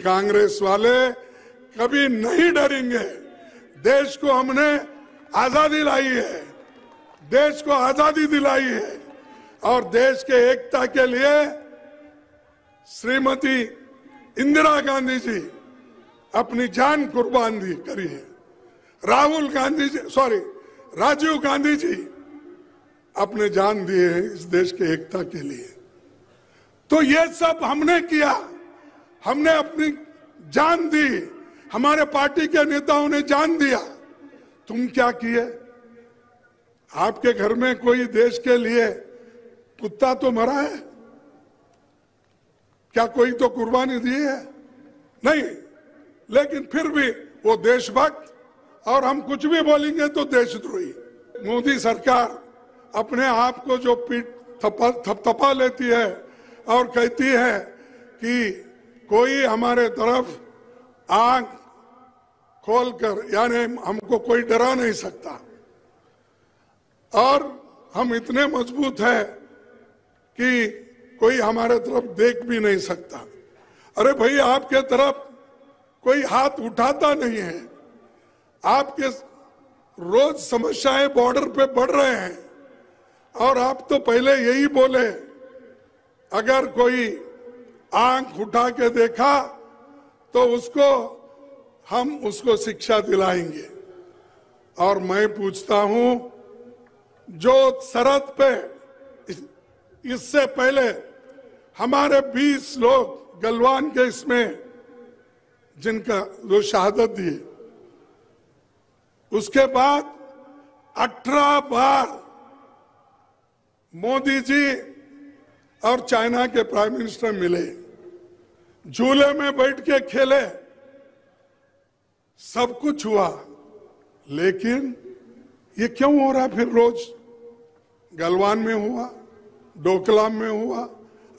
कांग्रेस वाले कभी नहीं डरेंगे। देश को हमने आजादी लाई है, देश को आजादी दिलाई है और देश के एकता के लिए श्रीमती इंदिरा गांधी जी अपनी जान कुर्बान करी है। राजीव गांधी जी अपने जान दिए हैं इस देश के एकता के लिए। तो ये सब हमने किया, हमने अपनी जान दी, हमारे पार्टी के नेताओं ने जान दिया। तुम क्या किए? आपके घर में कोई देश के लिए कुत्ता तो मरा है? क्या कोई तो कुर्बानी दी है? नहीं। लेकिन फिर भी वो देशभक्त, और हम कुछ भी बोलेंगे तो देशद्रोही। मोदी सरकार अपने आप को जो पीठ थपथपा लेती है और कहती है कि कोई हमारे तरफ आंख खोलकर, यानी हमको कोई डरा नहीं सकता, और हम इतने मजबूत हैं कि कोई हमारे तरफ देख भी नहीं सकता। अरे भाई, आपके तरफ कोई हाथ उठाता नहीं है। आपके रोज समस्याएं बॉर्डर पे बढ़ रहे हैं और आप तो पहले यही बोले, अगर कोई आंख उठा के देखा तो हम उसको शिक्षा दिलाएंगे। और मैं पूछता हूं, जो शरत पे इससे पहले हमारे 20 लोग गलवान के इसमें जिनका जो शहादत दिए, उसके बाद 18 बार मोदी जी और चाइना के प्राइम मिनिस्टर मिले, झूले में बैठ के खेले, सब कुछ हुआ। लेकिन ये क्यों हो रहा? फिर रोज गलवान में हुआ, डोकलाम में हुआ,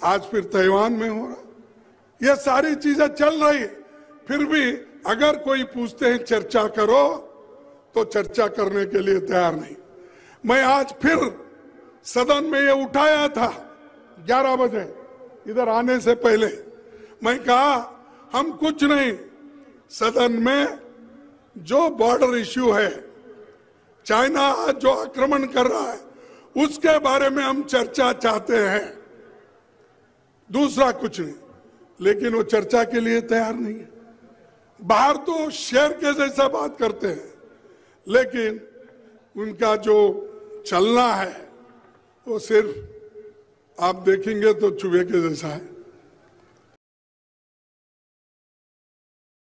आज फिर ताइवान में हो रहा। ये सारी चीजें चल रही, फिर भी अगर कोई पूछते हैं चर्चा करो तो चर्चा करने के लिए तैयार नहीं। मैं आज फिर सदन में ये उठाया था 11 बजे इधर आने से पहले। मैं कहा, हम कुछ नहीं, सदन में जो बॉर्डर इश्यू है, चाइना आज जो आक्रमण कर रहा है, उसके बारे में हम चर्चा चाहते हैं, दूसरा कुछ नहीं। लेकिन वो चर्चा के लिए तैयार नहीं है। बाहर तो शेर के जैसा बात करते हैं, लेकिन उनका जो चलना है वो सिर्फ आप देखेंगे तो चूहे के जैसा है।